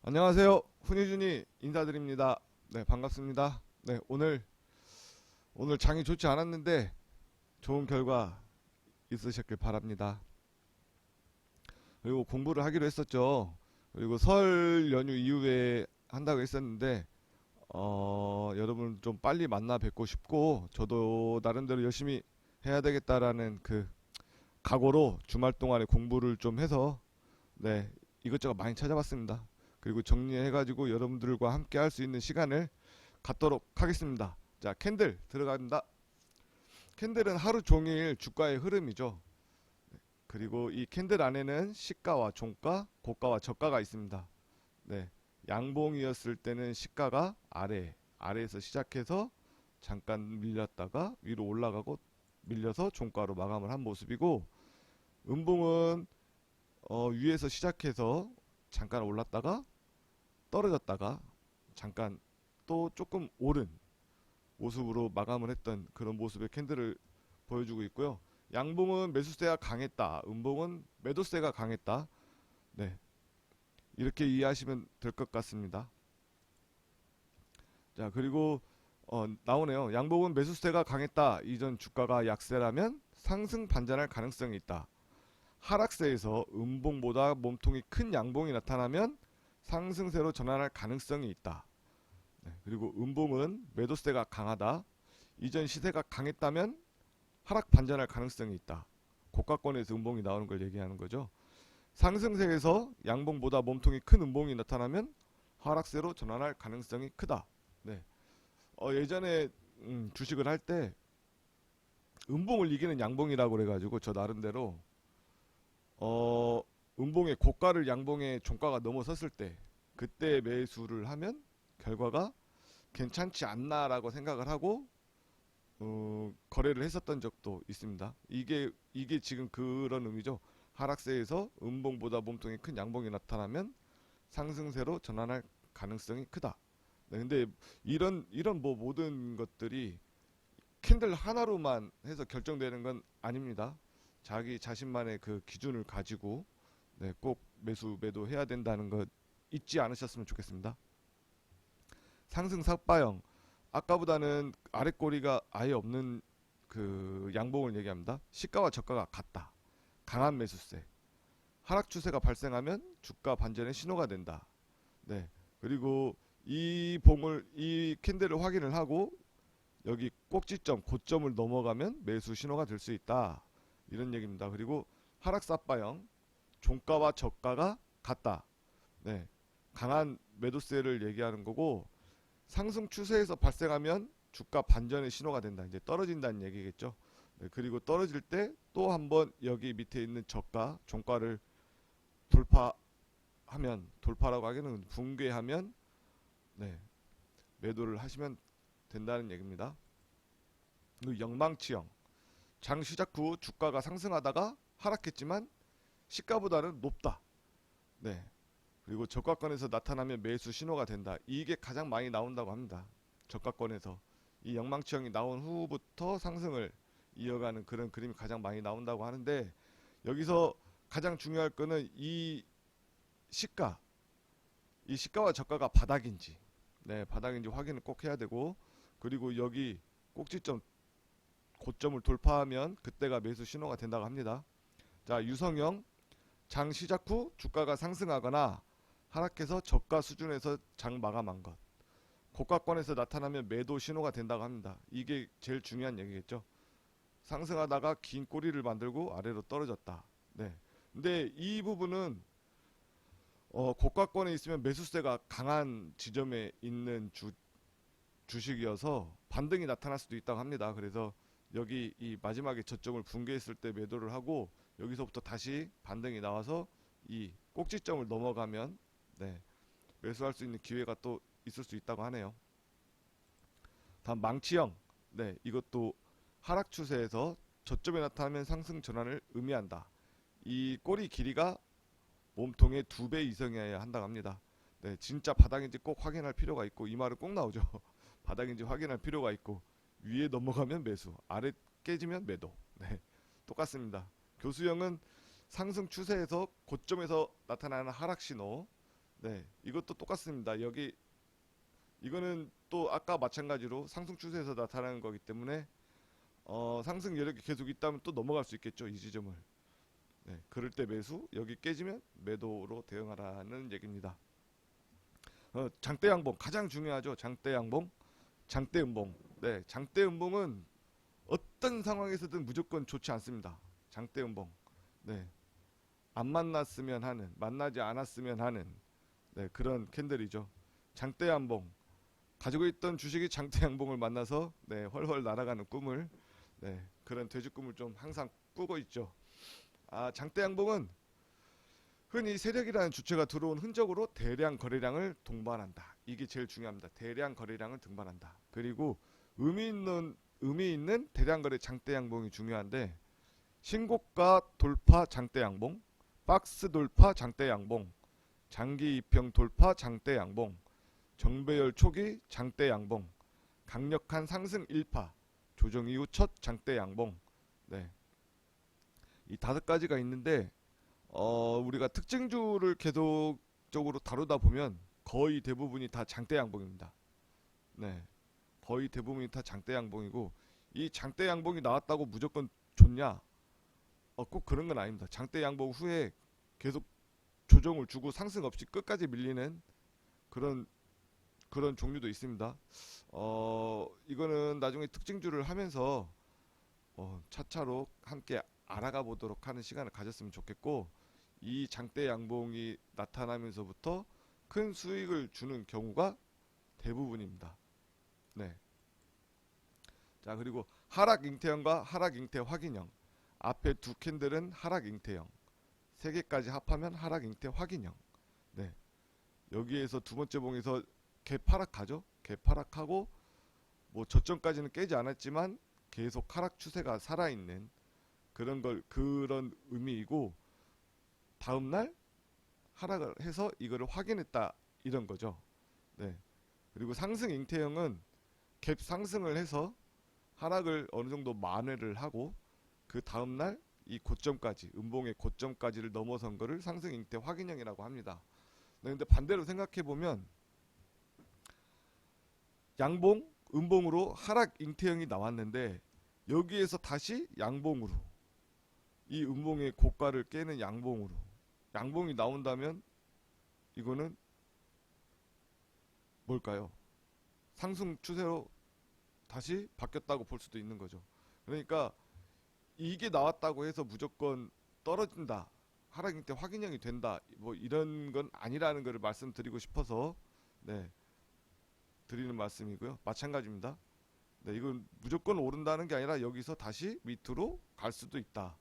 안녕하세요. 훈이준이 인사드립니다. 네, 반갑습니다. 네, 오늘 장이 좋지 않았는데 좋은 결과 있으셨길 바랍니다. 그리고 공부를 하기로 했었죠. 그리고 설 연휴 이후에 한다고 했었는데 여러분 좀 빨리 만나 뵙고 싶고 저도 나름대로 열심히 해야 되겠다라는 그 각오로 주말 동안에 공부를 좀 해서 네, 이것저것 많이 찾아봤습니다. 그리고 정리해가지고 여러분들과 함께 할 수 있는 시간을 갖도록 하겠습니다. 자, 캔들 들어간다. 캔들은 하루 종일 주가의 흐름이죠. 그리고 이 캔들 안에는 시가와 종가, 고가와 저가가 있습니다. 네, 양봉이었을 때는 시가가 아래에서 시작해서 잠깐 밀렸다가 위로 올라가고 밀려서 종가로 마감을 한 모습이고, 음봉은 위에서 시작해서 잠깐 올랐다가 떨어졌다가 잠깐 또 조금 오른 모습으로 마감을 했던 그런 모습의 캔들을 보여주고 있고요. 양봉은 매수세가 강했다. 음봉은 매도세가 강했다. 네, 이렇게 이해하시면 될 것 같습니다. 자, 그리고 나오네요. 양봉은 매수세가 강했다. 이전 주가가 약세라면 상승 반전할 가능성이 있다. 하락세에서 음봉보다 몸통이 큰 양봉이 나타나면 상승세로 전환할 가능성이 있다. 네, 그리고 음봉은 매도세가 강하다. 이전 시세가 강했다면 하락 반전할 가능성이 있다. 고가권에서 음봉이 나오는 걸 얘기하는 거죠. 상승세에서 양봉보다 몸통이 큰 음봉이 나타나면 하락세로 전환할 가능성이 크다. 네. 예전에 주식을 할 때 음봉을 이기는 양봉이라고 그래가지고 저 나름대로 어, 음봉의 고가를 양봉의 종가가 넘어섰을 때 그때 매수를 하면 결과가 괜찮지 않나라고 생각을 하고 거래를 했었던 적도 있습니다. 이게 지금 그런 의미죠. 하락세에서 음봉보다 몸통이 큰 양봉이 나타나면 상승세로 전환할 가능성이 크다. 네, 근데 이런 뭐 모든 것들이 캔들 하나로만 해서 결정되는 건 아닙니다. 자기 자신만의 그 기준을 가지고 네, 꼭 매수 매도 해야 된다는 것 잊지 않으셨으면 좋겠습니다. 상승 삭바형, 아까보다는 아래 꼬리가 아예 없는 그 양봉을 얘기합니다. 시가와 저가가 같다. 강한 매수세. 하락 추세가 발생하면 주가 반전의 신호가 된다. 네. 그리고 이 캔들을 확인을 하고 여기 꼭지점, 고점을 넘어가면 매수 신호가 될 수 있다. 이런 얘기입니다. 그리고 하락 삿바형, 종가와 저가가 같다. 네. 강한 매도세를 얘기하는 거고, 상승 추세에서 발생하면 주가 반전의 신호가 된다. 이제 떨어진다는 얘기겠죠. 네, 그리고 떨어질 때 또 한번 여기 밑에 있는 저가, 종가를 돌파라고 하기는 붕괴하면 네, 매도를 하시면 된다는 얘기입니다. 그리고 영망치형, 장 시작 후 주가가 상승하다가 하락했지만 시가보다는 높다. 네. 그리고 저가권에서 나타나면 매수 신호가 된다. 이게 가장 많이 나온다고 합니다. 저가권에서 이 영망치형이 나온 후부터 상승을 이어가는 그런 그림이 가장 많이 나온다고 하는데, 여기서 가장 중요할 거는 시가, 이 시가와 저가가 바닥인지, 네, 바닥인지 확인을 꼭 해야 되고, 그리고 여기 꼭지점, 고점을 돌파하면 그때가 매수 신호가 된다고 합니다. 자, 유성형, 장 시작 후 주가가 상승하거나 하락해서 저가 수준에서 장 마감한 것. 고가권에서 나타나면 매도 신호가 된다고 합니다. 이게 제일 중요한 얘기겠죠. 상승하다가 긴 꼬리를 만들고 아래로 떨어졌다. 네. 근데 이 부분은 고가권에 있으면 매수세가 강한 지점에 있는 주식이어서 반등이 나타날 수도 있다고 합니다. 그래서 여기 이 마지막에 저점을 붕괴했을 때 매도를 하고 여기서부터 다시 반등이 나와서 이 꼭지점을 넘어가면 네, 매수할 수 있는 기회가 또 있을 수 있다고 하네요. 다음 망치형, 네, 이것도 하락 추세에서 저점에 나타나면 상승 전환을 의미한다. 이 꼬리 길이가 몸통의 2배 이상이어야 한다고 합니다. 네, 진짜 바닥인지 꼭 확인할 필요가 있고, 이 말은 꼭 나오죠. 바닥인지 확인할 필요가 있고, 위에 넘어가면 매수, 아래 깨지면 매도. 네, 똑같습니다. 교수형은 상승 추세에서 고점에서 나타나는 하락 신호, 네, 이것도 똑같습니다. 여기 이거는 또 아까 마찬가지로 상승 추세에서 나타나는 거기 때문에 상승 여력이 계속 있다면 또 넘어갈 수 있겠죠, 이 지점을. 네, 그럴 때 매수, 여기 깨지면 매도로 대응하라는 얘기입니다. 장대 양봉 가장 중요하죠. 장대 양봉, 장대 음봉. 네, 장대 음봉은 어떤 상황에서든 무조건 좋지 않습니다. 장대 음봉. 네, 안 만났으면 하는, 만나지 않았으면 하는, 네, 그런 캔들이죠. 장대 양봉. 가지고 있던 주식이 장대 양봉을 만나서 네, 훨훨 날아가는 꿈을, 네, 그런 돼지 꿈을 좀 항상 꾸고 있죠. 장대 양봉은 흔히 세력이라는 주체가 들어온 흔적으로 대량 거래량을 동반한다. 이게 제일 중요합니다. 대량 거래량을 등반한다. 그리고 의미 있는 대량 거래 장대 양봉이 중요한데, 신고가 돌파 장대 양봉, 박스 돌파 장대 양봉, 장기 이평 돌파 장대 양봉, 정배열 초기 장대 양봉, 강력한 상승 일파, 조정 이후 첫 장대 양봉. 네, 이 다섯 가지가 있는데 우리가 특징주를 계속적으로 다루다 보면 거의 대부분이 다 장대 양봉입니다. 네, 거의 대부분이 다 장대 양봉이고, 이 장대 양봉이 나왔다고 무조건 좋냐? 꼭 그런 건 아닙니다. 장대 양봉 후에 계속 조정을 주고 상승 없이 끝까지 밀리는 그런 종류도 있습니다. 이거는 나중에 특징주를 하면서 차차로 함께 알아가 보도록 하는 시간을 가졌으면 좋겠고, 이 장대 양봉이 나타나면서부터 큰 수익을 주는 경우가 대부분입니다. 네. 자, 그리고 하락 잉태형과 하락 잉태 확인형. 앞에 두 캔들은 하락 잉태형. 세 개까지 합하면 하락 잉태 확인형. 네. 여기에서 두 번째 봉에서 개파락하죠. 개파락하고 뭐 저점까지는 깨지 않았지만 계속 하락 추세가 살아있는 그런 의미이고, 다음날 하락을 해서 이거를 확인했다, 이런 거죠. 네. 그리고 상승 잉태형은 갭 상승을 해서 하락을 어느 정도 만회를 하고 그 다음날 이 고점까지, 음봉의 고점까지를 넘어선 거를 상승 잉태 확인형이라고 합니다. 네, 근데 반대로 생각해 보면 양봉, 음봉으로 하락 잉태형이 나왔는데 여기에서 다시 양봉으로, 이 음봉의 고가를 깨는 양봉으로 양봉이 나온다면 이거는 뭘까요? 상승 추세로 다시 바뀌었다고 볼 수도 있는 거죠. 그러니까 이게 나왔다고 해서 무조건 떨어진다, 하락 잉태 확인형이 된다, 뭐 이런 건 아니라는 것을 말씀드리고 싶어서 네, 드리는 말씀이고요. 마찬가지입니다. 네, 이건 무조건 오른다는 게 아니라 여기서 다시 밑으로 갈 수도 있다.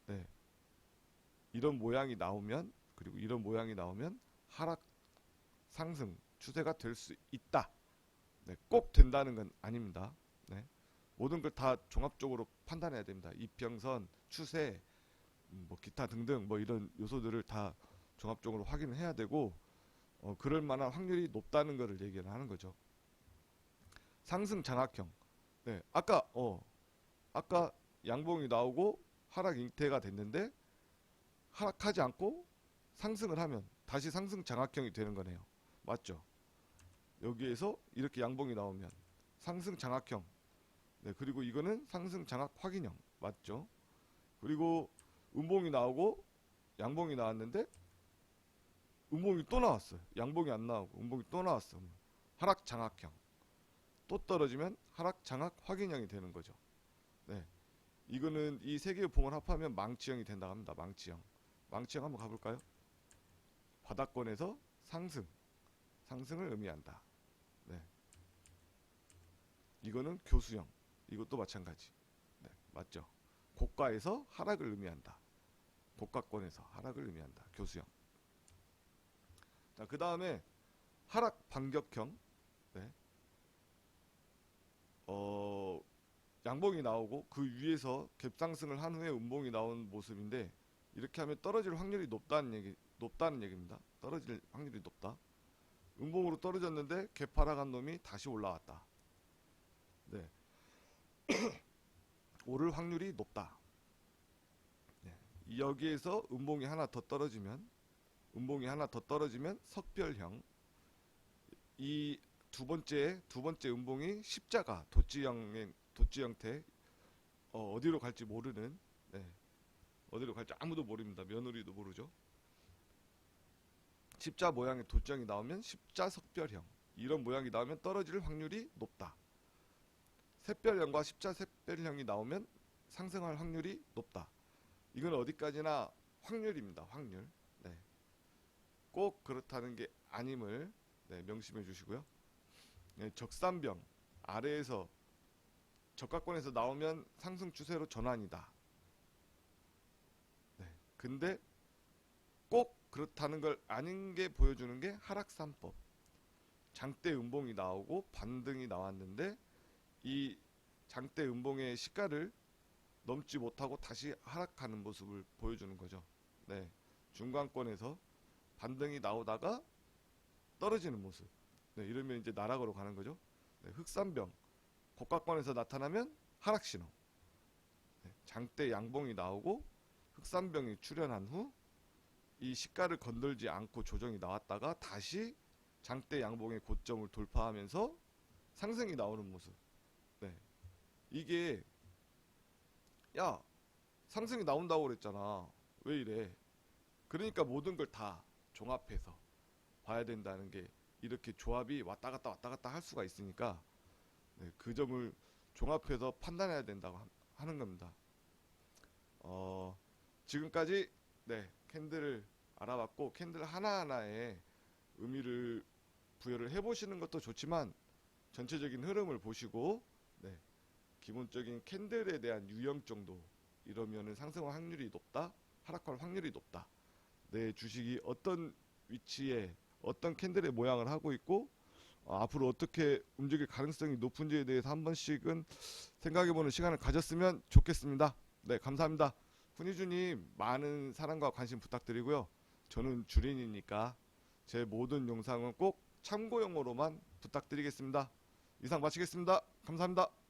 네, 이런 모양이 나오면, 그리고 이런 모양이 나오면 하락 상승 추세가 될 수 있다. 네, 꼭 된다는 건 아닙니다. 네, 모든 걸 다 종합적으로 판단해야 됩니다. 이평선, 추세, 뭐 기타 등등 뭐 이런 요소들을 다 종합적으로 확인을 해야 되고, 그럴 만한 확률이 높다는 것을 얘기를 하는 거죠. 상승 장악형. 네, 아까 양봉이 나오고 하락 잉태가 됐는데 하락하지 않고 상승을 하면 다시 상승 장악형이 되는 거네요. 맞죠? 여기에서 이렇게 양봉이 나오면 상승 장악형. 네, 그리고 이거는 상승 장악 확인형. 맞죠? 그리고 음봉이 나오고 양봉이 나왔는데 음봉이 또 나왔어요. 양봉이 안 나오고 음봉이 또 나왔어. 하락 장악형. 또 떨어지면 하락 장악 확인형이 되는 거죠. 네, 이거는 이 세 개의 봉을 합하면 망치형이 된다고 합니다. 망치형. 망치형 한번 가볼까요? 바닥권에서 상승을 의미한다. 네, 이거는 교수형. 이것도 마찬가지. 네, 맞죠? 고가에서 하락을 의미한다. 고가권에서 하락을 의미한다. 교수형. 자, 그 다음에 하락 반격형. 네, 양봉이 나오고 그 위에서 갭상승을 한 후에 음봉이 나온 모습인데, 이렇게 하면 떨어질 확률이 높다는 얘기입니다. 떨어질 확률이 높다. 음봉으로 떨어졌는데 개파락한 놈이 다시 올라왔다. 네, 오를 확률이 높다. 네, 여기에서 음봉이 하나 더 떨어지면 음봉이 하나 더 떨어지면 석별형. 이 두 번째 음봉이 십자가 도치 형태. 어디로 갈지 모르는, 네, 어디로 갈지 아무도 모릅니다. 며느리도 모르죠. 십자 모양의 도장이 나오면 십자석별형. 이런 모양이 나오면 떨어질 확률이 높다. 샛별형과 십자샛별형이 나오면 상승할 확률이 높다. 이건 어디까지나 확률입니다. 확률. 네. 꼭 그렇다는 게 아님을, 네, 명심해 주시고요. 네, 적산병 아래에서 저가권에서 나오면 상승 추세로 전환이다. 네. 근데 꼭 그렇다는 걸 아닌 게 보여주는 게 하락산법. 장대 음봉이 나오고 반등이 나왔는데 이 장대 음봉의 시가를 넘지 못하고 다시 하락하는 모습을 보여주는 거죠. 네. 중간권에서 반등이 나오다가 떨어지는 모습. 네, 이러면 이제 나락으로 가는 거죠. 네, 흑산병 고가권에서 나타나면 하락 신호. 네, 장대 양봉이 나오고 흑산병이 출현한 후 이 시가를 건들지 않고 조정이 나왔다가 다시 장대 양봉의 고점을 돌파하면서 상승이 나오는 모습. 네. 이게 야, 상승이 나온다고 그랬잖아. 왜 이래? 그러니까 모든 걸 다 종합해서 봐야 된다는 게, 이렇게 조합이 왔다 갔다 왔다 갔다 할 수가 있으니까, 네, 그 점을 종합해서 판단해야 된다고 하는 겁니다. 지금까지, 네, 캔들을 알아봤고 캔들 하나하나에 의미를 부여를 해보시는 것도 좋지만 전체적인 흐름을 보시고, 네, 기본적인 캔들에 대한 유형 정도, 이러면은 상승 확률이 높다, 하락할 확률이 높다. 내 주식이 어떤 위치에 어떤 캔들의 모양을 하고 있고 앞으로 어떻게 움직일 가능성이 높은지에 대해서 한 번씩은 생각해보는 시간을 가졌으면 좋겠습니다. 네, 감사합니다. 훈이주님 많은 사랑과 관심 부탁드리고요. 저는 주린이니까 제 모든 영상은 꼭 참고용으로만 부탁드리겠습니다. 이상 마치겠습니다. 감사합니다.